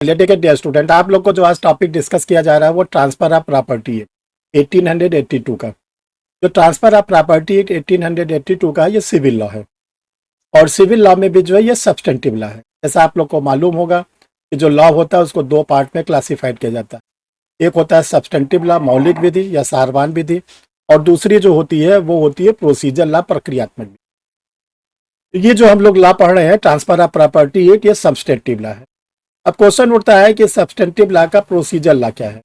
चलिए ठीक है डियर स्टूडेंट, आप लोग को जो आज टॉपिक डिस्कस किया जा रहा है वो ट्रांसफर ऑफ प्रॉपर्टी है 1882 का। जो ट्रांसफर ऑफ प्रॉपर्टी एक्ट 1882 का ये सिविल लॉ है, और सिविल लॉ में भी जो है ये सब्सटेंटिव लॉ है। जैसा आप लोग को मालूम होगा कि जो लॉ होता है उसको दो पार्ट में क्लासिफाइड किया जाता है। एक होता है सब्सटेंटिव लॉ, मौलिक विधि या सारवान विधि, और दूसरी जो होती है वो होती है प्रोसीजर लॉ, प्रक्रियात्मक विधि। तो ये जो हम लोग लॉ पढ़ रहे हैं ट्रांसफर ऑफ प्रॉपर्टी एक्ट, ये सब्सटेंटिव लॉ है। अब क्वेश्चन उठता है कि सब्सटेंटिव लॉ का प्रोसीजर लॉ क्या है।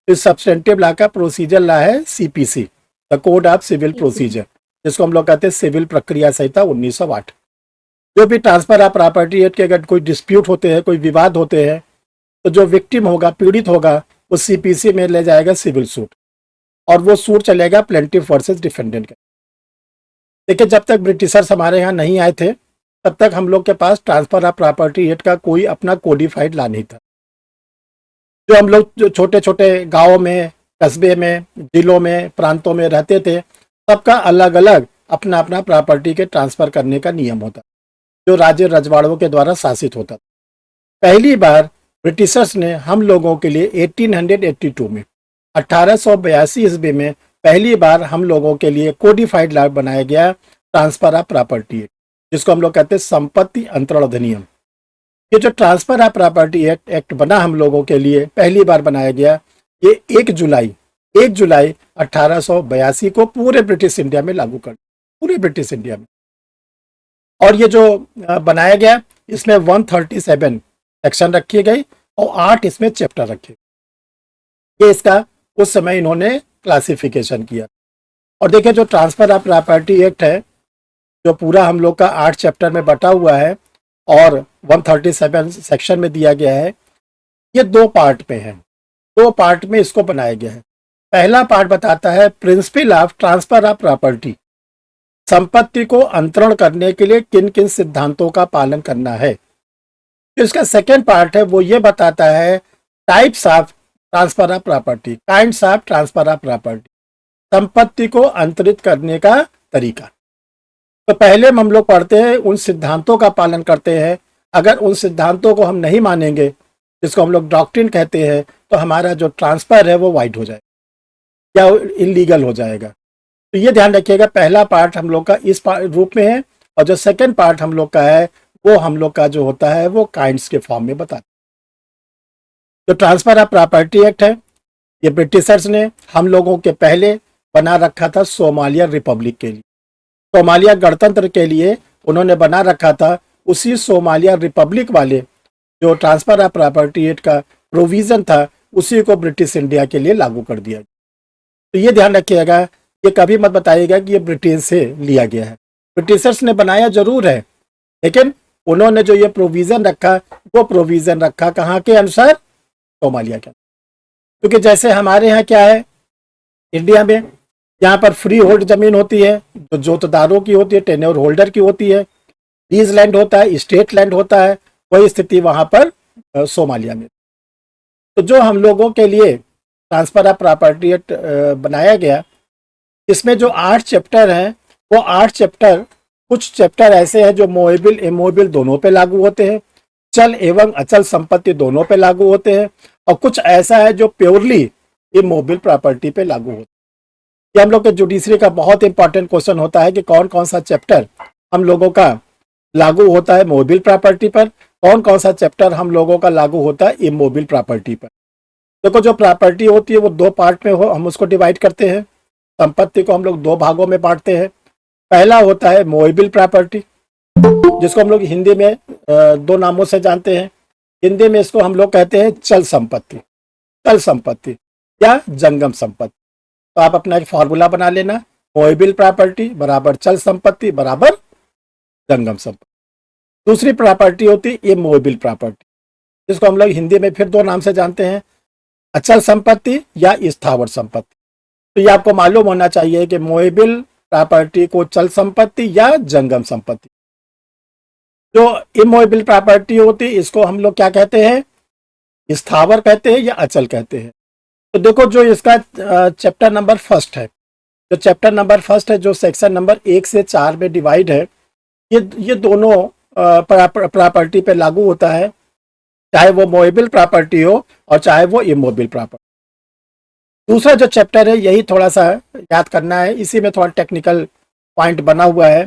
इस सब्सटेंटिव लॉ का प्रोसीजर लॉ है CPC, the code of civil procedure, जिसको हम लोग कहते हैं सिविल प्रक्रिया संहिता 1908। जो भी ट्रांसफर ऑफ प्रॉपर्टी एक्ट के अगर कोई डिस्प्यूट होते हैं, कोई विवाद होते हैं, तो जो विक्टिम होगा, पीड़ित होगा, वो सीपीसी में ले जाएगा सिविल सूट, और वो सूट चलेगा प्लेंटिफ वर्सेस डिफेंडेंट का। देखिए, जब तक ब्रिटिशर्स हमारे यहाँ नहीं आए थे तब तक हम लोग के पास ट्रांसफर ऑफ प्रॉपर्टी एक्ट का कोई अपना कोडिफाइड लॉ नहीं था। जो हम लोग जो छोटे छोटे गाँव में, कस्बे में, जिलों में, प्रांतों में रहते थे, सबका अलग अलग अपना अपना प्रॉपर्टी के ट्रांसफर करने का नियम होता, जो राज्य रजवाड़ों के द्वारा शासित होता। पहली बार ब्रिटिशर्स ने हम लोगों के लिए 1882 में 1882 ईस्वी में पहली बार हम लोगों के लिए कोडिफाइड लॉ बनाया गया, ट्रांसफर ऑफ प्रॉपर्टी एक्ट, जिसको हम लोग कहते हैं संपत्ति अंतरण अधिनियम। ये जो ट्रांसफर ऑफ प्रॉपर्टी एक्ट बना हम लोगों के लिए, पहली बार बनाया गया, ये 1 जुलाई 1882 को पूरे ब्रिटिश इंडिया में लागू कर, पूरे ब्रिटिश इंडिया में। और ये जो बनाया गया, इसमें 137 सेक्शन रखी गई और 8 इसमें चैप्टर रखे। ये इसका उस समय इन्होंने क्लासिफिकेशन किया। और देखिए, जो ट्रांसफर ऑफ प्रॉपर्टी एक्ट है, जो पूरा हम लोग का 8 चैप्टर में बटा हुआ है और 137 सेक्शन में दिया गया है, ये 2 पार्ट में है। 2 पार्ट में इसको बनाया गया है। पहला पार्ट बताता है principle of transfer of property, संपत्ति को अंतरण करने के लिए किन किन सिद्धांतों का पालन करना है। तो इसका सेकेंड पार्ट है, वो ये बताता है types of transfer of property, kinds of transfer of property, संपत्ति को अंतरित करने का तरीका। तो पहले हम लोग पढ़ते हैं, उन सिद्धांतों का पालन करते हैं। अगर उन सिद्धांतों को हम नहीं मानेंगे, जिसको हम लोग डॉक्ट्रिन कहते हैं, तो हमारा जो ट्रांसफर है वो वाइड हो जाएगा या इलीगल हो जाएगा। तो ये ध्यान रखिएगा, पहला पार्ट हम लोग का इस रूप में है, और जो सेकंड पार्ट हम लोग का है वो हम लोग का जो होता है वो काइंड्स के फॉर्म में बताता है। जो ट्रांसफर ऑफ प्रॉपर्टी एक्ट है, ये ब्रिटिशर्स ने हम लोगों के पहले बना रखा था सोमालिया रिपब्लिक के लिए। सोमालिया गणतंत्र के लिए उन्होंने बना रखा था। उसी सोमालिया रिपब्लिक वाले जो ट्रांसफर ऑफ प्रॉपर्टी एक्ट का प्रोविजन था, उसी को ब्रिटिश इंडिया के लिए लागू कर दिया। तो ये ध्यान रखिएगा, ये कभी मत बताइएगा कि ये ब्रिटेन से लिया गया है। ब्रिटिशर्स ने बनाया जरूर है, लेकिन उन्होंने जो ये प्रोविजन रखा, वो प्रोविजन रखा कहाँ के अनुसार? सोमालिया के। क्योंकि जैसे हमारे यहाँ क्या है, इंडिया में यहाँ पर फ्री होल्ड जमीन होती है, जो जोतदारों की होती है, टेन्योर होल्डर की होती है, लीज लैंड होता है, स्टेट लैंड होता है, वही स्थिति वहाँ पर सोमालिया में। तो जो हम लोगों के लिए ट्रांसफर ऑफ प्रॉपर्टी एक्ट बनाया गया, इसमें जो 8 चैप्टर हैं, वो 8 चैप्टर, कुछ चैप्टर ऐसे हैं जो मूवेबल इमूवेबल दोनों पे लागू होते हैं, चल एवं अचल संपत्ति दोनों पे लागू होते हैं, और कुछ ऐसा है जो प्योरली इमूवेबल प्रॉपर्टी पे लागू होता है। ये हम लोग के जुडिशरी का बहुत इंपॉर्टेंट क्वेश्चन होता है कि कौन कौन सा चैप्टर हम लोगों का लागू होता है मूवेबल प्रॉपर्टी पर, कौन कौन सा चैप्टर हम लोगों का लागू होता है इमूवेबल प्रॉपर्टी पर। देखो, जो प्रॉपर्टी होती है वो 2 पार्ट में हम उसको डिवाइड करते हैं। संपत्ति को हम लोग 2 भागों में बांटते हैं। पहला होता है मूवेबल प्रॉपर्टी, जिसको हम लोग हिंदी में 2 नामों से जानते हैं। हिंदी में इसको हम लोग कहते हैं चल संपत्ति, चल संपत्ति या जंगम संपत्ति। तो आप अपना एक फॉर्मूला बना लेना, मूवेबल प्रॉपर्टी बराबर चल संपत्ति बराबर जंगम संपत्ति। दूसरी प्रॉपर्टी होती है इमूवेबल प्रॉपर्टी, जिसको हम लोग हिंदी में फिर 2 नाम से जानते हैं, अचल संपत्ति या स्थावर संपत्ति। तो ये आपको मालूम होना चाहिए कि मूवेबल प्रॉपर्टी को चल संपत्ति या जंगम संपत्ति। जो इमूवेबल प्रॉपर्टी होती है, इसको हम लोग क्या कहते हैं? स्थावर कहते हैं या अचल कहते हैं। तो देखो, जो इसका चैप्टर नंबर 1 है, जो चैप्टर नंबर 1 है, जो सेक्शन नंबर 1 से 4 में डिवाइड है, ये दोनों प्रॉपर्टी पे लागू होता है। चाहे वो मूवेबल प्रॉपर्टी हो और चाहे वो इमूवेबल प्रॉपर्टी। दूसरा जो चैप्टर है यही थोड़ा सा याद करना है, इसी में थोड़ा टेक्निकल पॉइंट बना हुआ है।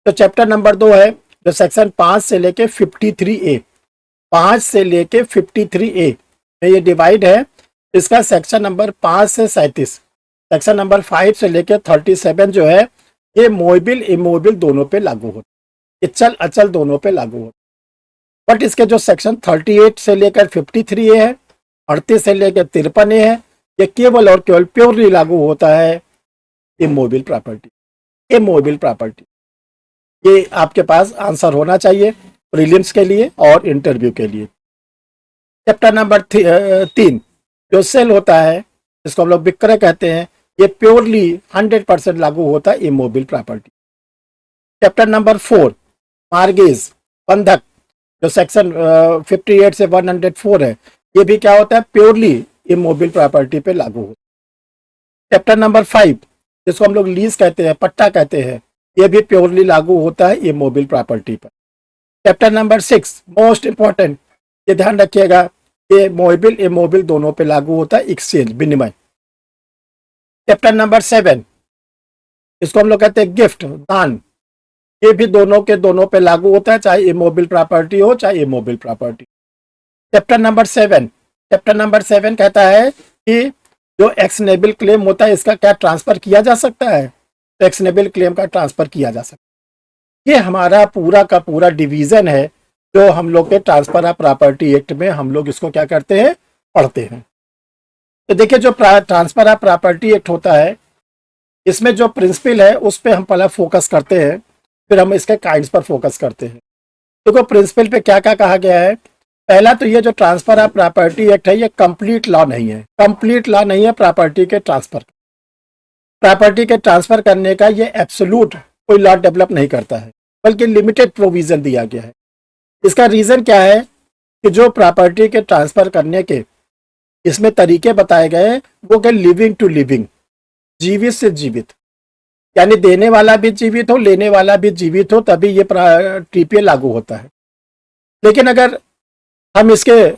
तो चैप्टर नंबर 2 है जो सेक्शन 5 से लेके 53A, 5 से लेके 53A में ये डिवाइड है। इसका सेक्शन नंबर 5 से 37, सेक्शन नंबर 5 से लेके 37 जो है ये मूवेबल इमूवेबल दोनों पे लागू होता है, चल अचल दोनों पे लागू होता है। बट इसके जो सेक्शन 38 से लेकर 53A है, 38 से लेकर 53A है, ये केवल और केवल प्योरली लागू होता है इमूवेबल प्रॉपर्टी। इमूवेबल प्रॉपर्टी, ये आपके पास आंसर होना चाहिए प्रीलिम्स के लिए और इंटरव्यू के लिए। चैप्टर नंबर 3 जो सेल होता है, जिसको हम लोग विक्रय कहते हैं, ये प्योरली 100% लागू होता है immovable property. Chapter number 4 mortgage, बंधक, जो सेक्शन 58 से 104 है, ये भी क्या होता है, प्योरली इमूवेबल प्रॉपर्टी पे लागू होता है। चैप्टर नंबर 5 जिसको हम लोग लीज कहते हैं, पट्टा कहते हैं, ये भी प्योरली लागू होता है इमूवेबल प्रॉपर्टी पर। चैप्टर नंबर 6 मोस्ट इंपॉर्टेंट, ये ध्यान रखिएगा, ये मूवेबल इमूवेबल दोनों पे लागू होता है एक्सचेंज, विनिमय। चैप्टर नंबर 7 इसको हम लोग कहते हैं गिफ्ट, दान, ये भी दोनों के दोनों पे लागू होता है, चाहे इमूवेबल प्रॉपर्टी हो चाहे इमूवेबल प्रॉपर्टी। चैप्टर नंबर 7 कहता है कि जो एक्शनेबल क्लेम होता है इसका क्या ट्रांसफर किया जा सकता है, तो एक्शनेबल क्लेम का ट्रांसफर किया जा सकता है। ये हमारा पूरा का पूरा डिवीजन है जो हम लोग के ट्रांसफर ऑफ प्रॉपर्टी एक्ट में हम लोग इसको क्या करते हैं, पढ़ते हैं। तो देखिए जो ट्रांसफर ऑफ प्रॉपर्टी एक्ट होता है, इसमें जो प्रिंसिपल है उस पर हम पहले फोकस करते हैं, फिर हम इसके काइंड्स पर फोकस करते हैं। तो प्रिंसिपल पे क्या क्या कहा गया है, पहला तो ये जो ट्रांसफर ऑफ प्रॉपर्टी एक्ट है ये कंप्लीट लॉ नहीं है, कंप्लीट लॉ नहीं है प्रॉपर्टी के ट्रांसफर, प्रॉपर्टी के ट्रांसफर करने का ये एब्सोल्यूट कोई लॉ डेवलप नहीं करता है, बल्कि लिमिटेड प्रोविजन दिया गया है। इसका रीजन क्या है कि जो प्रॉपर्टी के ट्रांसफर करने के इसमें तरीके बताए गए हैं वो क्या, लिविंग टू लिविंग, जीवित से जीवित, यानी देने वाला भी जीवित हो लेने वाला भी जीवित हो, तभी ये टीपीए लागू होता है। लेकिन अगर हम इसके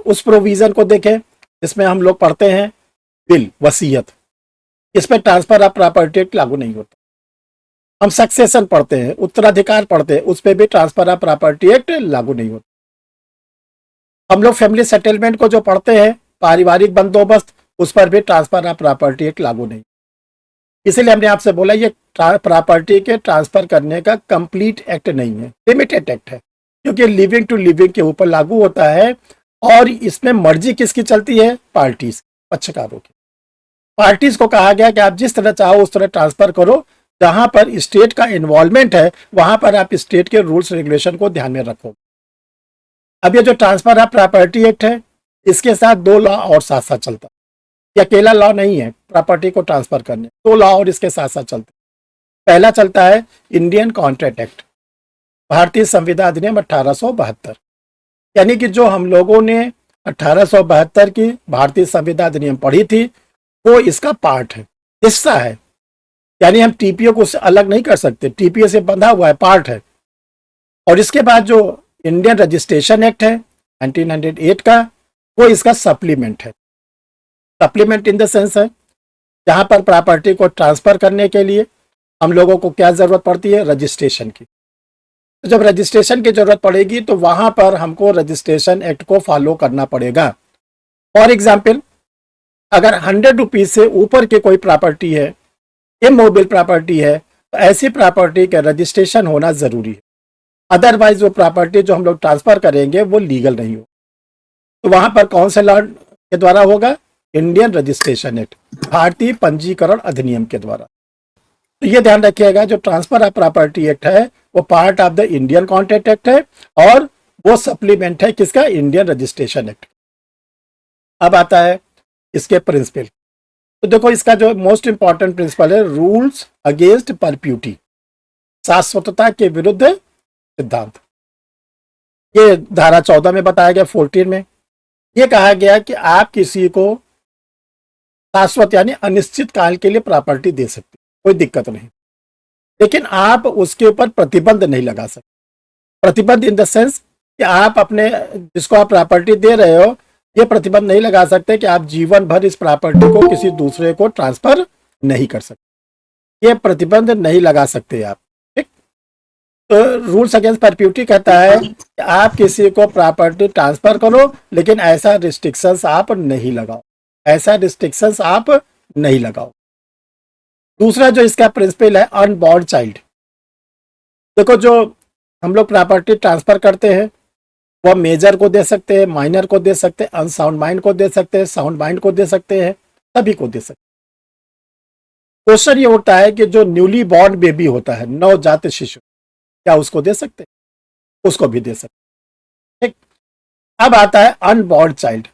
उस प्रोविजन को देखें इसमें हम लोग पढ़ते हैं विल, वसीयत, इसमें ट्रांसफर ऑफ प्रॉपर्टी एक्ट लागू नहीं होता। हम सक्सेशन पढ़ते हैं, उत्तराधिकार पढ़ते हैं, उस पर भी ट्रांसफर ऑफ प्रॉपर्टी एक्ट लागू नहीं होता। हम लोग फैमिली सेटलमेंट को जो पढ़ते हैं, पारिवारिक बंदोबस्त, उस पर भी ट्रांसफर ऑफ प्रॉपर्टी एक्ट लागू नहीं। इसीलिए हमने आपसे बोला ये प्रॉपर्टी के ट्रांसफर करने का कंप्लीट एक्ट नहीं है, लिमिटेड एक्ट है, क्योंकि लिविंग टू लिविंग के ऊपर लागू होता है। और इसमें मर्जी किसकी चलती है, पार्टीज, पक्षकारों की। पार्टीज को कहा गया कि आप जिस तरह चाहो उस तरह ट्रांसफर करो, जहां पर स्टेट का इन्वॉल्वमेंट है वहां पर आप स्टेट के रूल्स रेगुलेशन को ध्यान में रखो। अब ये जो ट्रांसफर ऑफ प्रॉपर्टी एक्ट है इसके साथ 2 लॉ और साथ साथ चलता है, ये अकेला लॉ नहीं है प्रॉपर्टी को ट्रांसफर करने, 2 लॉ और इसके साथ साथ चलते। पहला चलता है इंडियन कॉन्ट्रैक्ट एक्ट, भारतीय संविदा अधिनियम 1872, यानी कि जो हम लोगों ने 1872 की भारतीय संविदा अधिनियम पढ़ी थी वो इसका पार्ट है, हिस्सा है, यानी हम टीपीओ को उससे अलग नहीं कर सकते, टीपीओ से बंधा हुआ है, पार्ट है। और इसके बाद जो इंडियन रजिस्ट्रेशन एक्ट है 1908 का, वो इसका सप्लीमेंट है। सप्लीमेंट इन द सेंस है जहां पर प्रॉपर्टी को ट्रांसफर करने के लिए हम लोगों को क्या जरूरत पड़ती है, रजिस्ट्रेशन की। तो जब रजिस्ट्रेशन की जरूरत पड़ेगी तो वहां पर हमको रजिस्ट्रेशन एक्ट को फॉलो करना पड़ेगा। फॉर एग्जाम्पल, अगर 100 रुपीज से ऊपर की कोई प्रॉपर्टी है, इमूवेबल प्रॉपर्टी है, तो ऐसी प्रॉपर्टी का रजिस्ट्रेशन होना जरूरी है, अदरवाइज वो प्रॉपर्टी जो हम लोग ट्रांसफर करेंगे वो लीगल नहीं हो। तो वहां पर कौन से लॉ के द्वारा होगा, इंडियन रजिस्ट्रेशन एक्ट, भारतीय पंजीकरण अधिनियम के द्वारा। तो ये ध्यान रखिएगा जो ट्रांसफर ऑफ प्रॉपर्टी एक्ट है वो part of the Indian contract act है और वो सप्लीमेंट है किसका, इंडियन रजिस्ट्रेशन एक्ट। अब आता है इसके प्रिंसिपल। तो देखो इसका जो मोस्ट इंपॉर्टेंट प्रिंसिपल है, रूल्स अगेंस्ट परप्यूटी, शाश्वतता के विरुद्ध सिद्धांत। ये धारा 14 में बताया गया, 14 में ये कहा गया कि आप किसी को शाश्वत यानी अनिश्चित काल के लिए प्रॉपर्टी दे सकते, कोई दिक्कत नहीं, लेकिन आप उसके ऊपर प्रतिबंध नहीं लगा सकते। प्रतिबंध इन द सेंस कि आप अपने जिसको आप प्रॉपर्टी दे रहे हो ये प्रतिबंध नहीं लगा सकते कि आप जीवन भर इस प्रॉपर्टी को किसी दूसरे को ट्रांसफर नहीं कर सकते, ये प्रतिबंध नहीं लगा सकते आप। ठीक, तो रूल्स अगेंस्ट परप्यूटी कहता है कि आप किसी को प्रॉपर्टी ट्रांसफर करो लेकिन ऐसा रिस्ट्रिक्शंस आप नहीं लगाओ, ऐसा रिस्ट्रिक्शंस आप नहीं लगाओ। दूसरा जो इसका प्रिंसिपल है अनबॉर्न चाइल्ड। देखो जो हम लोग प्रॉपर्टी ट्रांसफर करते हैं वो मेजर को दे सकते हैं, माइनर को दे सकते हैं, अनसाउंड माइंड को दे सकते हैं, साउंड माइंड को दे सकते हैं, सभी को दे सकते हैं। क्वेश्चन ये उठता है कि जो न्यूली बॉर्न बेबी होता है, नवजात शिशु, क्या उसको दे सकते हैं? उसको भी दे सकते हैं। ठीक, अब आता है अनबॉर्न चाइल्ड।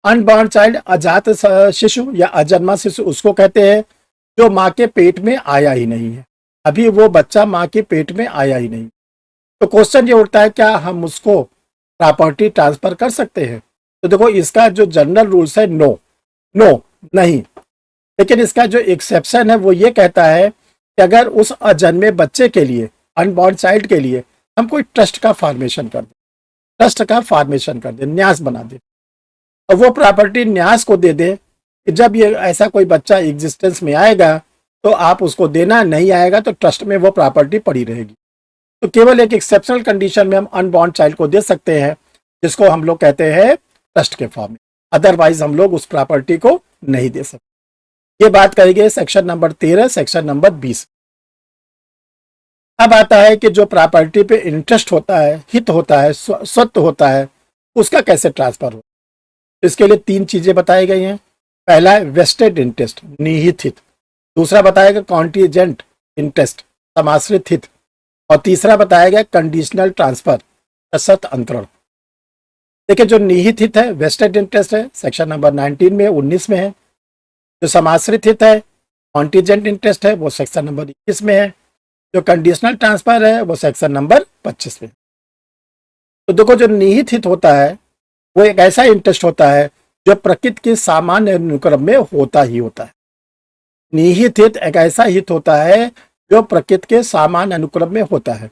अनबॉर्न चाइल्ड अजात शिशु या अजन्मा शिशु उसको कहते हैं जो माँ के पेट में आया ही नहीं है, अभी वो बच्चा माँ के पेट में आया ही नहीं। तो क्वेश्चन ये उठता है क्या हम उसको प्रॉपर्टी ट्रांसफर कर सकते हैं? तो देखो इसका जो जनरल रूल्स है नो, नो नहीं, लेकिन इसका जो एक्सेप्शन है वो ये कहता है कि अगर उस अजन्मे बच्चे के लिए, अनबॉर्न चाइल्ड के लिए हम कोई ट्रस्ट का फॉर्मेशन कर दें, ट्रस्ट का फॉर्मेशन कर दें, न्यास बना दें और वो प्रॉपर्टी न्यास को दे दे कि जब ये ऐसा कोई बच्चा एग्जिस्टेंस में आएगा तो आप उसको देना, नहीं आएगा तो ट्रस्ट में वो प्रॉपर्टी पड़ी रहेगी। तो केवल एक एक्सेप्शनल कंडीशन में हम अनबॉर्न चाइल्ड को दे सकते हैं जिसको हम लोग कहते हैं ट्रस्ट के फॉर्म में, अदरवाइज हम लोग उस प्रॉपर्टी को नहीं दे सकते। ये बात कही गई सेक्शन नंबर 13 सेक्शन नंबर 20। अब आता है कि जो प्रॉपर्टी पे इंटरेस्ट होता है, हित होता है, स्वत्व होता है, उसका कैसे ट्रांसफर हो। इसके लिए 3 चीजें बताई गई हैं। पहला है वेस्टेड इंटरेस्ट, निहित हित। दूसरा बताएगा कॉन्टीजेंट इंटरेस्ट, समाश्रित हित। और तीसरा बताया गया कंडीशनल ट्रांसफर, सशर्त अंतरण। देखिए जो निहित हित है, वेस्टेड इंटरेस्ट है, सेक्शन नंबर 19 में, 19 में है। जो समाश्रित हित है, कॉन्टीजेंट इंटरेस्ट है, वो सेक्शन नंबर 21 में है। जो कंडीशनल ट्रांसफर है वो सेक्शन नंबर 25 में। तो देखो जो निहित हित होता है वो एक ऐसा इंटरेस्ट होता है जो प्रकृति के सामान्य अनुक्रम में होता ही होता है। निहित हित एक ऐसा हित होता है जो प्रकृति के सामान्य अनुक्रम में होता है।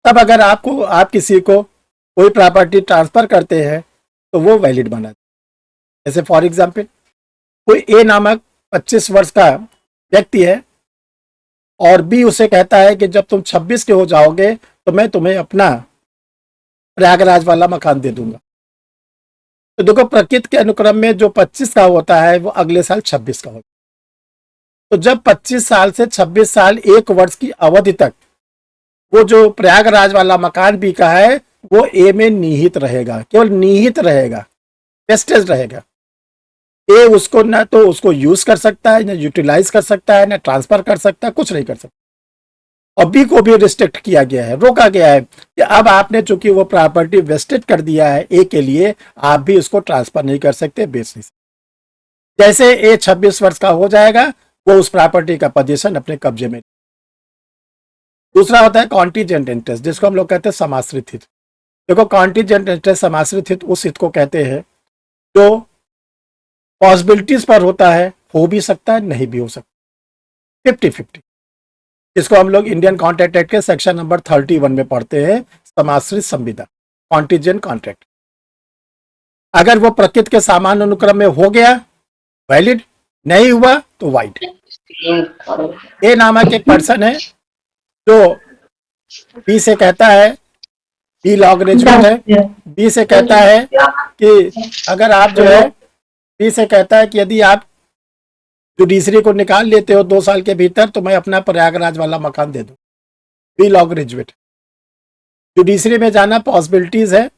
तब अगर आप किसी को कोई प्रॉपर्टी ट्रांसफर करते हैं तो वो वैलिड बना। जैसे फॉर एग्जांपल कोई ए नामक 25 वर्ष का व्यक्ति है और बी उसे कहता है कि जब तुम 26 के हो जाओगे तो मैं तुम्हें अपना प्रयागराज वाला मकान दे दूंगा। तो देखो प्रकृति के अनुक्रम में जो 25 का होता है वो अगले साल 26 का होता है। तो जब 25 साल से 26 साल 1 वर्ष की अवधि तक वो जो प्रयागराज वाला मकान बिका है वो ए में निहित रहेगा, केवल निहित रहेगा, वेस्टेज रहेगा। ए उसको ना तो उसको यूज कर सकता है, ना यूटिलाइज कर सकता है, ना ट्रांसफर कर सकता है, कुछ नहीं कर सकता। और बी को भी रिस्ट्रिक्ट किया गया है, रोका गया है कि अब आपने चूंकि वो प्रॉपर्टी वेस्टेड कर दिया है ए के लिए, आप भी उसको ट्रांसफर नहीं कर सकते, बेच नहीं सकते। जैसे ए 26 वर्ष का हो जाएगा वो उस प्रॉपर्टी का पोजीशन अपने कब्जे में। दूसरा होता है कॉन्टीजेंट इंटरेस्ट, जिसको हम लोग कहते हैं समाश्रित हित। देखो कॉन्टीजेंट इंटरेस्ट, समाश्रित हित उस हित को कहते हैं जो पॉसिबिलिटीज पर होता है, हो भी सकता है, नहीं भी हो सकता, 50-50। इसको हम लोग इंडियन कॉन्ट्रैक्ट एक्ट के सेक्शन नंबर 31 में पढ़ते हैं, समाश्रित संविदा, कॉन्टीजेंट कॉन्ट्रैक्ट। अगर वो प्रकृति के सामान्य अनुक्रम में हो गया वैलिड, नहीं हुआ तो वाइड। ए नामक एक पर्सन है जो बी से कहता है, बी लॉ ग्रेजुएट है, बी से कहता है कि अगर आप जो है, बी से कहता है कि यदि आप जुडिशरी को निकाल लेते हो 2 साल के भीतर तो मैं अपना प्रयागराज वाला मकान दे दूं। बी लॉ ग्रेजुएट, जुडिशरी में जाना पॉसिबिलिटीज है,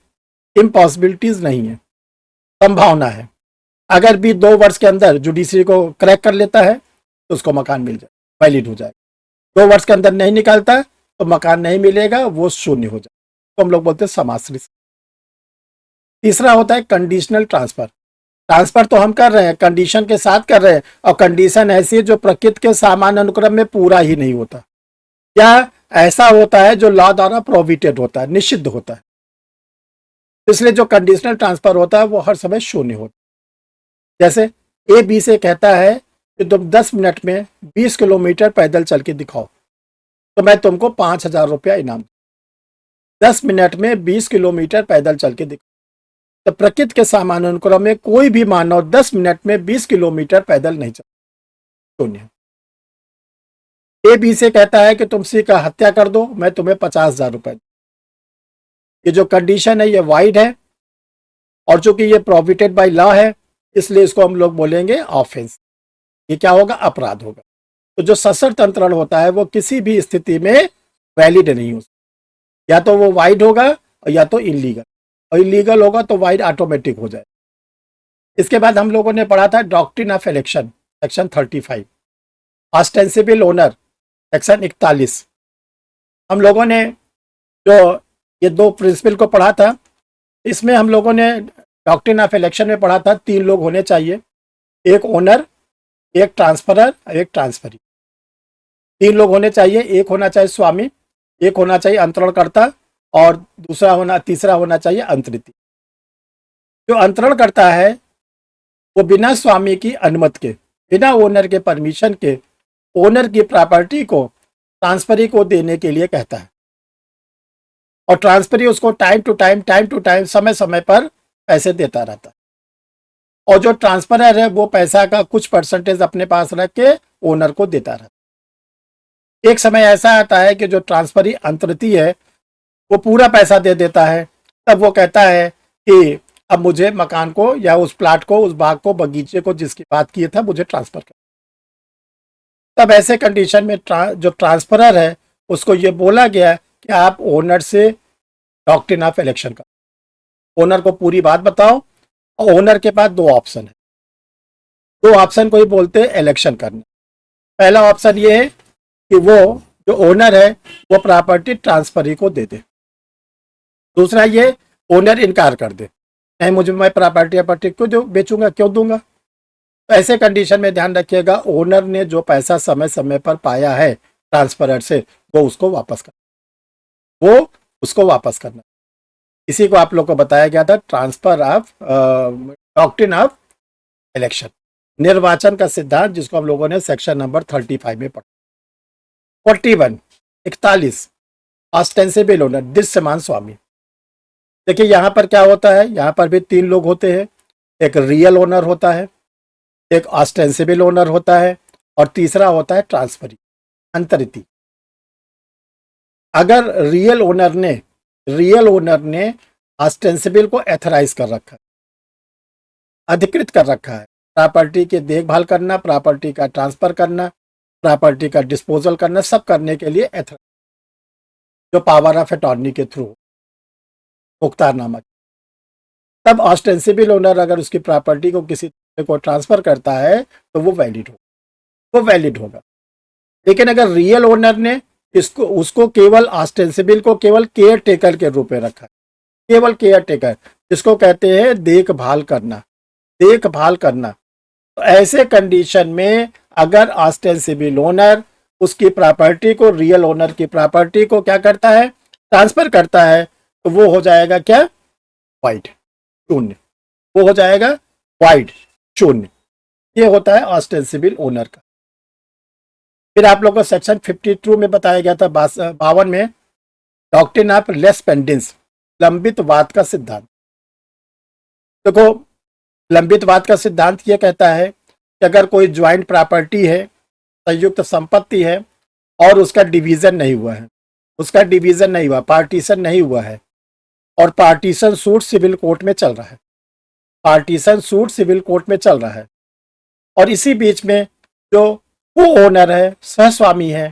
इम्पॉसिबिलिटीज नहीं है, संभावना है। अगर बी 2 वर्ष के अंदर जुडिशरी को क्रैक कर लेता है तो उसको मकान मिल जाए, वैलिड हो जाएगा। 2 वर्ष के अंदर नहीं निकालता तो मकान नहीं मिलेगा, वो शून्य हो जाए, तो हम लोग बोलते हैं समाश्रित। तीसरा होता है कंडीशनल ट्रांसफर। ट्रांसफर तो हम कर रहे हैं, कंडीशन के साथ कर रहे हैं, और कंडीशन ऐसी है जो प्रकृति के सामान्य अनुक्रम में पूरा ही नहीं होता। क्या ऐसा होता है जो लॉ द्वारा प्रोहिबिटेड होता है, निषिद्ध होता है। इसलिए जो कंडीशनल ट्रांसफर होता है वो हर समय शून्य होता है। जैसे ए बी से कहता है कि तुम 10 मिनट में 20 किलोमीटर पैदल चल के दिखाओ तो मैं तुमको 5,000 रुपया इनाम। 10 मिनट में 20 किलोमीटर पैदल चल के दिखा। तो प्रकृति के समानुक्रम में कोई भी मानव 10 मिनट में 20 किलोमीटर पैदल नहीं चल। शून्य। ए बी से कहता है कि तुम सी का हत्या कर दो, मैं तुम्हें 50,000 रुपए। ये जो कंडीशन है ये वाइड है, और चूंकि ये प्रोहिबिटेड बाय लॉ है, इसलिए इसको हम लोग बोलेंगे ऑफेंस। ये क्या होगा? अपराध होगा। तो जो सशर्त अंतरण होता है वो किसी भी स्थिति में वैलिड नहीं हो सकता। या तो वो वाइड होगा और या तो इलीगल, और इलीगल होगा तो वाइड ऑटोमेटिक हो जाए। इसके बाद हम लोगों ने पढ़ा था doctrine of election, section 35, ostensible owner, section 41। हम लोगों ने जो ये दो प्रिंसिपल को पढ़ा था, इसमें हम लोगों ने डॉक्ट्रिन ऑफ इलेक्शन में पढ़ा था 3 लोग होने चाहिए, एक ओनर, एक ट्रांसफरर, एक ट्रांसफरी। 3 लोग होने चाहिए, एक होना चाहिए स्वामी, एक होना चाहिए अंतरणकर्ता, और तीसरा होना चाहिए अंतरिती। जो अंतरण करता है वो बिना स्वामी की अनुमति के, बिना ओनर के परमिशन के, ओनर की प्रॉपर्टी को ट्रांसफरी को देने के लिए कहता है, और ट्रांसफरी उसको टाइम टू टाइम समय समय पर पैसे देता रहता है। और जो ट्रांसफरर है वो पैसा का कुछ परसेंटेज अपने पास रख के ओनर को देता रहता है। एक समय ऐसा आता है कि जो ट्रांसफरी अंतरिती है वो पूरा पैसा दे देता है, तब वो कहता है कि अब मुझे मकान को या उस प्लाट को, उस बाग को, बगीचे को जिसकी बात की था, मुझे ट्रांसफर कर। तब ऐसे कंडीशन में जो ट्रांसफरर है उसको ये बोला गया कि आप ओनर से डॉक्ट्रिन ऑफ इलेक्शन का, ओनर को पूरी बात बताओ, और ओनर के पास 2 ऑप्शन है। 2 ऑप्शन को ही बोलते हैं इलेक्शन करना। पहला ऑप्शन ये है कि वो जो ओनर है वो प्रॉपर्टी ट्रांसफरी को दे दे। दूसरा ये ओनर इनकार कर दे, नहीं मुझे, मैं प्रॉपर्टी को जो बेचूंगा, क्यों दूंगा। तो ऐसे कंडीशन में ध्यान रखिएगा, ओनर ने जो पैसा समय समय पर पाया है ट्रांसफरर से, वो उसको वापस करना। इसी को आप लोग को बताया गया था transfer of doctrine of election, निर्वाचन का सिद्धांत, जिसको हम लोगों ने सेक्शन नंबर 35 में पढ़ा। 41 ऑस्टेंसिबल ओनर, दृश्यमान स्वामी। देखिए यहाँ पर क्या होता है, यहाँ पर भी 3 लोग होते हैं, एक रियल ओनर होता है, एक ऑस्टेंसिबल ओनर होता है, और तीसरा होता है ट्रांसफरी, अंतरिती। अगर रियल ओनर ने ऑस्टेंसिबल को एथराइज कर रखा है, अधिकृत कर रखा है, प्रॉपर्टी की देखभाल करना, प्रॉपर्टी का ट्रांसफर करना, प्रॉपर्टी का डिस्पोजल करना, सब करने के लिए जो पावर ऑफ अटॉर्नी के थ्रू मुख्तारनामा। तब ऑस्टेंसिबल ओनर अगर उसकी प्रॉपर्टी को किसी को ट्रांसफर करता है तो वो वैलिड होगा। लेकिन अगर रियल ओनर ने उसको केवल ऑस्टेंसिबल को केवल केयर टेकर के रूप में रखा है, केवल केयर टेकर, जिसको कहते हैं देखभाल करना। तो ऐसे कंडीशन में अगर ऑस्टेंसिबल ओनर उसकी प्रॉपर्टी को, रियल ओनर की प्रॉपर्टी को क्या करता है, ट्रांसफर करता है, तो वो हो जाएगा क्या? वाइड, शून्य। वो हो जाएगा वाइड, शून्य। ये होता है ऑस्टेंसिबल ओनर का। फिर आप लोगों को सेक्शन 52 में बताया गया था, 52 में, डॉक्ट्रिन ऑफ लेस पेंडेंस, लंबित वाद का सिद्धांत। देखो, लंबित वाद का सिद्धांत ये कहता है कि अगर कोई ज्वाइंट प्रॉपर्टी है, संयुक्त संपत्ति है, और उसका डिवीजन नहीं हुआ, पार्टीशन नहीं हुआ है, और पार्टीशन सूट सिविल कोर्ट में चल रहा है, और इसी बीच में जो वो ओनर है, सहस्वामी है,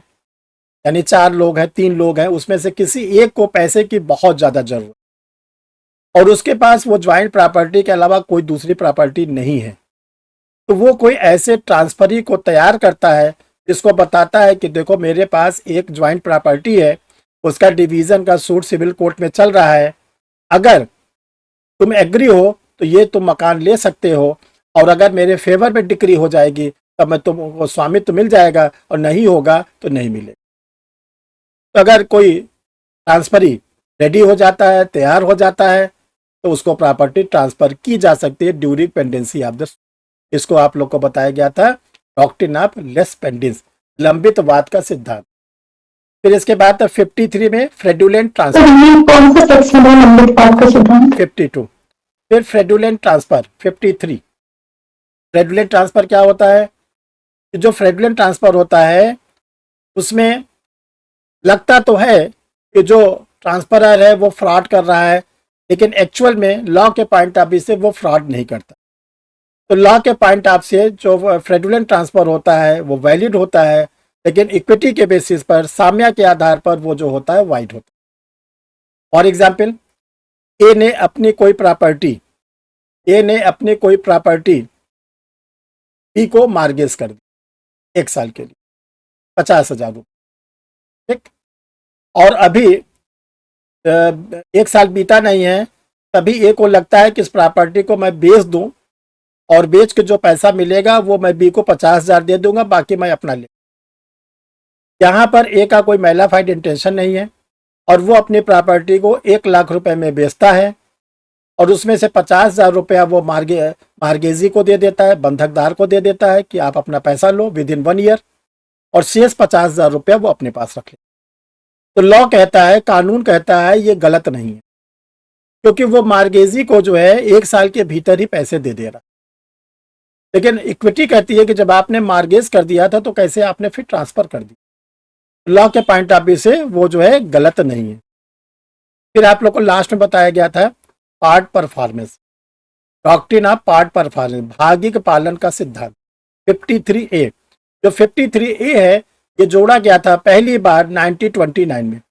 यानी 4 लोग हैं, 3 लोग हैं, उसमें से किसी एक को पैसे की बहुत ज्यादा जरूरत, और उसके पास वो ज्वाइंट प्रॉपर्टी के अलावा कोई दूसरी प्रॉपर्टी नहीं है, तो वो कोई ऐसे ट्रांसफरी को तैयार करता है जिसको बताता है कि देखो मेरे पास एक ज्वाइंट प्रॉपर्टी है, उसका डिवीजन का सूट सिविल कोर्ट में चल रहा है, अगर तुम एग्री हो तो ये तुम मकान ले सकते हो, और अगर मेरे फेवर में डिक्री हो जाएगी तब मैं तुमको स्वामित्व मिल जाएगा, और नहीं होगा तो नहीं मिलेगा। तो अगर कोई ट्रांसफरी रेडी हो जाता है, तैयार हो जाता है, तो उसको प्रॉपर्टी ट्रांसफर की जा सकती है ड्यूरिंग पेंडेंसी ऑफ द। इसको आप लोग को बताया गया था डॉक्ट्रिन ऑफ लेस पेंडेंस, लंबित वाद का सिद्धांत। फिर इसके बाद 53 में फ्रेडुलेंट तो ट्रांसफर, ये कौन सा सेक्शन है लंबित पाठ का सिद्धांत? 52। फिर फ्रेडुलेंट ट्रांसफर 53। फ्रेडुलेंट ट्रांसफर क्या होता है? जो फ्रेडुलेंट ट्रांसफर होता है उसमें लगता तो है कि जो ट्रांसफरर है वो फ्रॉड कर रहा है, लेकिन एक्चुअल में लॉ के पॉइंट ऑफ व्यू से वो फ्रॉड नहीं करता। तो लॉ के पॉइंट ऑफ से जो फ्रेडुलेंट ट्रांसफर होता है वो वैलिड होता है, लेकिन इक्विटी के बेसिस पर, साम्या के आधार पर वो जो होता है वाइड होता है। फॉर एग्जाम्पल, ए ने अपनी कोई प्रॉपर्टी बी को मार्गेज कर दी 1 साल के लिए 50,000 रुपये, ठीक। और अभी 1 साल बीता नहीं है, तभी ए को लगता है कि इस प्रॉपर्टी को मैं बेच दूं और बेच के जो पैसा मिलेगा वो मैं बी को 50,000 दे दूंगा, बाकी मैं अपना ले। यहाँ पर ए का कोई मैलाफाइड इंटेंशन नहीं है और वो अपनी प्रॉपर्टी को 1 लाख रुपए में बेचता है और उसमें से 50,000 रुपया वो मार्गेजी को दे देता है, बंधकदार को दे देता है कि आप अपना पैसा लो विद इन 1 ईयर, और शेष 50,000 रुपया वो अपने पास रख ले। तो लॉ कहता है, कानून कहता है ये गलत नहीं है, क्योंकि वो मार्गेजी को जो है 1 साल के भीतर ही पैसे दे दे रहा। लेकिन इक्विटी कहती है कि जब आपने मार्गेज कर दिया था तो कैसे आपने फिर ट्रांसफर कर दी। लॉ के पॉइंट ऑफ व्यू से वो जो है गलत नहीं है। फिर आप लोग को लास्ट में बताया गया था part performance, doctrine of part performance, भागिक पालन का सिद्धांत 53A। जो 53A है ये जोड़ा गया था पहली बार 1929 में,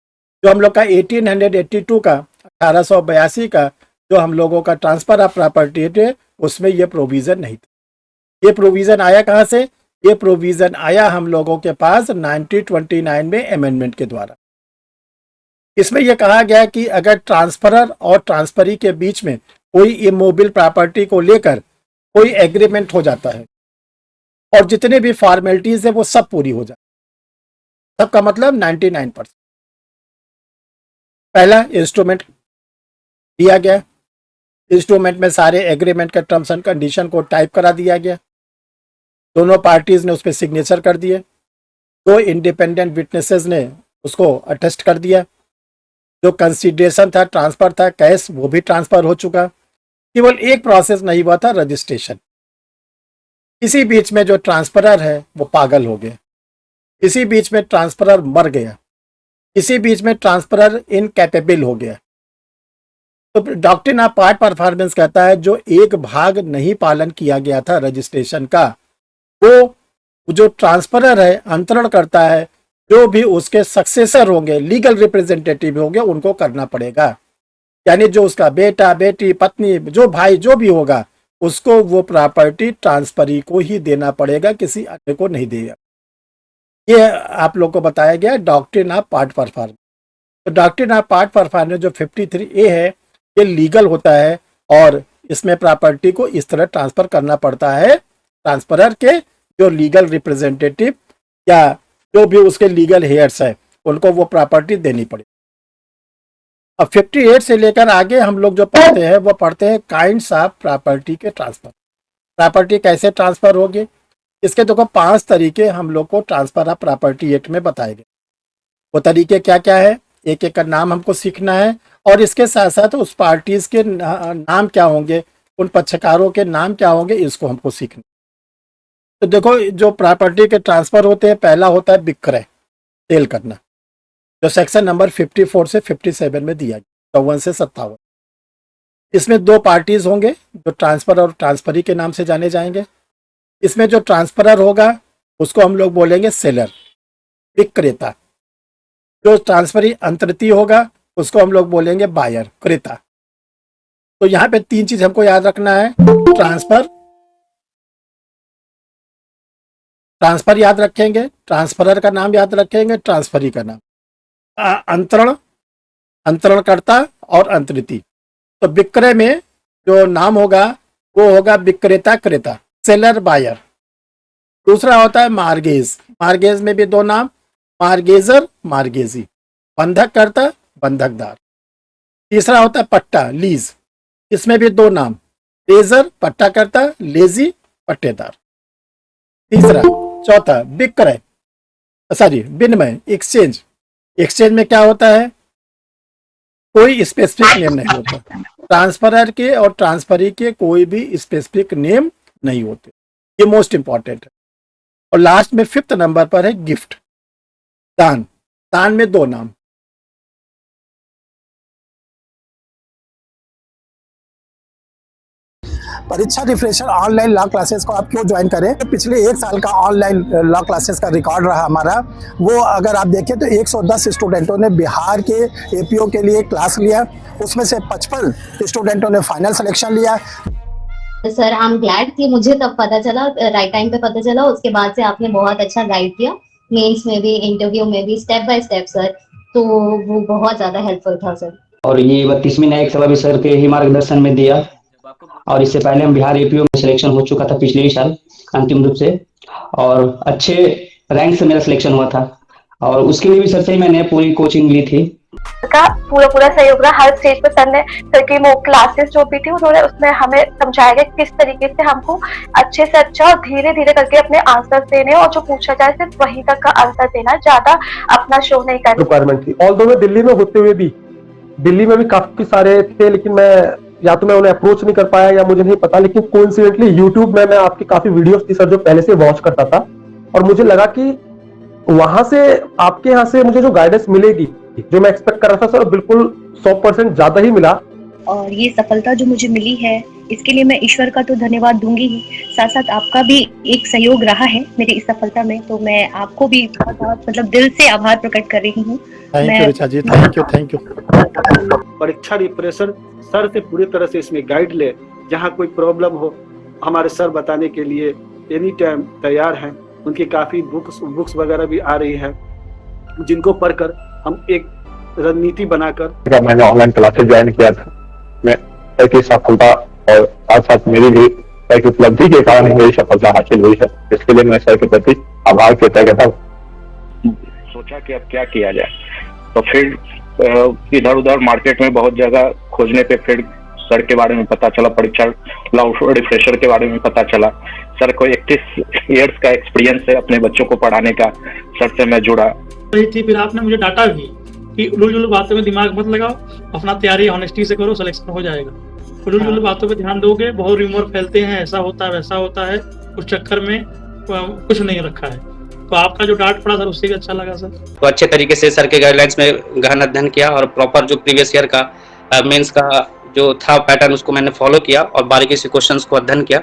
जो हम लोग का 1882 का 1882 का जो हम लोगों का ट्रांसफर ऑफ प्रॉपर्टी है उसमें ये प्रोविजन नहीं था। ये प्रोविजन आया कहाँ से? ये प्रोविजन आया हम लोगों के पास 1929 में अमेंडमेंट के द्वारा। इसमें यह कहा गया कि अगर ट्रांसफरर और ट्रांसफरी के बीच में कोई इमोबिल प्रॉपर्टी को लेकर कोई एग्रीमेंट हो जाता है और जितने भी फॉर्मेलिटीज है वो सब पूरी हो जाए, सबका मतलब 99%। पहला इंस्ट्रूमेंट दिया गया, इंस्ट्रूमेंट में सारे एग्रीमेंट के टर्म्स एंड कंडीशन को टाइप करा दिया गया, दोनों पार्टीज ने उस पर सिग्नेचर कर दिए, 2 इंडिपेंडेंट विटनेसेस ने उसको अटेस्ट कर दिया, जो कंसीडरेशन था, ट्रांसफर था, कैश, वो भी ट्रांसफर हो चुका। केवल एक प्रोसेस नहीं हुआ था, रजिस्ट्रेशन। इसी बीच में जो ट्रांसफरर है वो पागल हो गया, इसी बीच में ट्रांसफरर मर गया, इसी बीच में ट्रांसफरर इनकैपेबल हो गया। तो डॉक्ट्रिन ऑफ पार्ट परफॉर्मेंस कहता है जो एक भाग नहीं पालन किया गया था रजिस्ट्रेशन का, वो जो ट्रांसफरर है अंतरण करता है, जो भी उसके सक्सेसर होंगे, लीगल रिप्रेजेंटेटिव होंगे, उनको करना पड़ेगा। यानी जो उसका बेटा, बेटी, पत्नी, जो भाई, जो भी होगा, उसको वो प्रॉपर्टी ट्रांसफरी को ही देना पड़ेगा, किसी अन्य को नहीं देगा। ये आप लोग को बताया गया डॉक्ट्रिन ऑफ पार्ट परफॉर्मेंस। तो डॉक्ट्रिन ऑफ पार्ट परफॉर्मेंस जो 53A है ये लीगल होता है और इसमें प्रॉपर्टी को इस तरह ट्रांसफर करना पड़ता है, ट्रांसफरर के जो लीगल रिप्रेजेंटेटिव या जो भी उसके लीगल हेयर्स है उनको वो प्रॉपर्टी देनी पड़ेगी। अब 58 से लेकर आगे हम लोग जो पढ़ते हैं वो पढ़ते हैं काइंड्स ऑफ प्रॉपर्टी के ट्रांसफर। प्रॉपर्टी कैसे ट्रांसफर होगी, इसके देखो 5 तरीके हम लोग को ट्रांसफर ऑफ प्रॉपर्टी एक्ट में बताए गए। वो तरीके क्या क्या है, एक एक का नाम हमको सीखना है और इसके साथ साथ उस पार्टीज के नाम क्या होंगे, उन पक्षकारों के नाम क्या होंगे, इसको हमको सीखना। तो देखो जो प्रॉपर्टी के ट्रांसफर होते हैं, पहला होता है विक्रय, सेल करना, जो सेक्शन नंबर 54 से 57 में दिया गया, 54 से 57। इसमें 2 पार्टीज होंगे जो ट्रांसफर और ट्रांसफरी के नाम से जाने जाएंगे। इसमें जो ट्रांसफरर होगा उसको हम लोग बोलेंगे सेलर, विक्रेता। जो ट्रांसफरी अंतर्ती होगा उसको हम लोग बोलेंगे बायर, क्रेता। तो यहाँ पे 3 चीज हमको याद रखना है, ट्रांसफर याद रखेंगे, ट्रांसफरर का नाम याद रखेंगे, ट्रांसफरी का नाम, अंतरण, अंतरणकर्ता और अंतरिती। तो विक्रय में जो नाम होगा वो होगा विक्रेता, क्रेता, सेलर, बायर। दूसरा होता है मार्गेज, मार्गेज में भी 2 नाम, मार्गेजर, मार्गेजी, बंधककर्ता, बंधकदार। तीसरा होता है पट्टा, लीज, इसमें भी 2 नाम, लेजर, पट्टाकर्ता, लेजी, पट्टेदार। तीसरा, चौथा विक्रय, विनिमय, एक्सचेंज, एक्सचेंज में क्या होता है, कोई स्पेसिफिक नेम नहीं होता। ट्रांसफरर के और ट्रांसफरी के कोई भी स्पेसिफिक नेम नहीं होते, ये मोस्ट इंपॉर्टेंट है। और लास्ट में 5th नंबर पर है गिफ्ट, दान। दान में 2 नाम। परीक्षा रिफ्रेशर ऑनलाइन लॉ क्लासेस को आप क्यों ज्वाइन करें? तो पिछले 1 साल का ऑनलाइन लॉ क्लासेस का रिकॉर्ड रहा हमारा, वो अगर आप देखें तो 110 स्टूडेंटों ने बिहार के एपीओ के लिए क्लास लिया, उसमें से 55 स्टूडेंटों ने फाइनल सिलेक्शन लिया। सर आई एम ग्लैड कि मुझे तब पता चला, राइट टाइम पे पता चला। उसके बाद से आपने बहुत अच्छा गाइड किया, मेंस में भी, इंटरव्यू में भी, स्टेप बाय स्टेप सर, तो वो बहुत ज्यादा हेल्पफुल था सर। और ये 32वीं न्यायिक सभा भी सर के ही मार्गदर्शन में दिया, और इससे पहले हम बिहार एपीओ में सिलेक्शन हो चुका था पिछले ही साल अंतिम रूप से, और अच्छे रैंक से मेरा सिलेक्शन हुआ था, और उसके लिए भी सर से ही मैंने पूरी कोचिंग ली थी। का पूरा सहयोग रहा हर स्टेज पर। सर ने सर की वो क्लासेस जो भी थी उन्होंने उसमें हमें समझाया गया किस तरीके से हमको अच्छे से अच्छा और धीरे धीरे करके अपने आंसर देने, और जो पूछा जाए सिर्फ वही तक का आंसर देना, ज्यादा अपना शो नहीं करना। रिक्वायरमेंट थी। ऑल्दो मैं दिल्ली में होते हुए भी, दिल्ली में भी काफी सारे थे, लेकिन मैं उन्हें अप्रोच नहीं कर पाया या मुझे नहीं पता, लेकिन कोइंसिडेंटली यूट्यूब में मैं आपकी काफी वीडियोस थी सर जो पहले से वॉच करता था, और मुझे लगा कि वहां से आपके यहाँ से मुझे जो गाइडेंस मिलेगी, जो मैं एक्सपेक्ट कर रहा था सर, बिल्कुल 100% ज्यादा ही मिला। और ये सफलता जो मुझे मिली है, इसके लिए मैं ईश्वर का तो धन्यवाद दूंगी ही, साथ साथ आपका भी एक सहयोग रहा है मेरी इस सफलता में, तो मैं आपको भी बहुत मतलब दिल से आभार प्रकट कर रही हूँ। Thank you Richa ji, thank you. परीक्षा रिफ्रेशर सर से पूरी तरह से इसमें गाइड ले, जहाँ कोई प्रॉब्लम हो हमारे सर बताने के लिए एनी टाइम तैयार हैं। उनकी काफ़ी बुक्स वगैरह भी आ रही है, जिनको पढ़कर हम एक रणनीति बनाकर। मैंने ऑनलाइन क्लासेस ज्वाइन किया था, मैं सर की सफलता और साथ साथ मेरी भी सर की उपलब्धि के कारण मेरी सफलता हासिल हुई है, इसके लिए मैं सर के प्रति आभार व्यक्त करता हूँ। सोचा कि अब क्या किया जाए, तो फिर इधर उधर मार्केट में बहुत जगह खोजने पे फिर सर के बारे में पता चला, परीक्षा लॉ रिफ्रेशर के बारे में पता चला। सर को 31 इयर्स का एक्सपीरियंस है अपने बच्चों को पढ़ाने का, सर से मैं जुड़ा। फिर आपने मुझे डांटा भी कि उलझुल बातों में दिमाग मत लगाओ, अपना तैयारी ऑनेस्टी से करो, सिलेक्शन हो जाएगा। उलझुल बातों पे ध्यान दोगे, बहुत रूमर फैलते हैं, ऐसा होता है वैसा होता है, उस चक्कर में कुछ नहीं रखा है। तो आपका जो डांट पड़ा सर, उससे भी अच्छा लगा सर। तो अच्छे तरीके से सर के गाइडलाइंस में गहन अध्ययन किया, और प्रॉपर जो प्रीवियस ईयर का मेंस का जो था पैटर्न उसको मैंने फॉलो किया, और बारीकी से क्वेश्चंस को अध्ययन किया।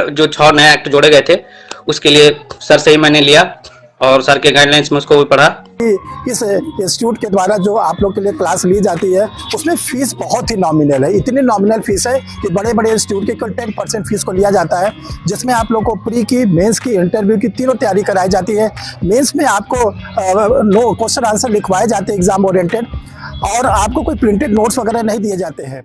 जो 6 नए एक्ट जोड़े गए थे उसके लिए सर से ही मैंने लिया, और सर के गाइडलाइंस में उसको भी पढ़ा। इस इंस्टीट्यूट के द्वारा जो आप लोग के लिए क्लास ली जाती है, उसमें फीस बहुत ही नॉमिनल है। इतनी नॉमिनल फीस है कि बड़े बड़े इंस्टीट्यूट की कुल 10% फीस को लिया जाता है, जिसमें आप लोग को प्री की, मेंस की, इंटरव्यू की तीनों तैयारी कराई जाती है। मेंस में आपको क्वेश्चन आंसर लिखवाए जाते हैं एग्जाम ओरिएंटेड, और आपको कोई प्रिंटेड नोट्स वगैरह नहीं दिए जाते हैं।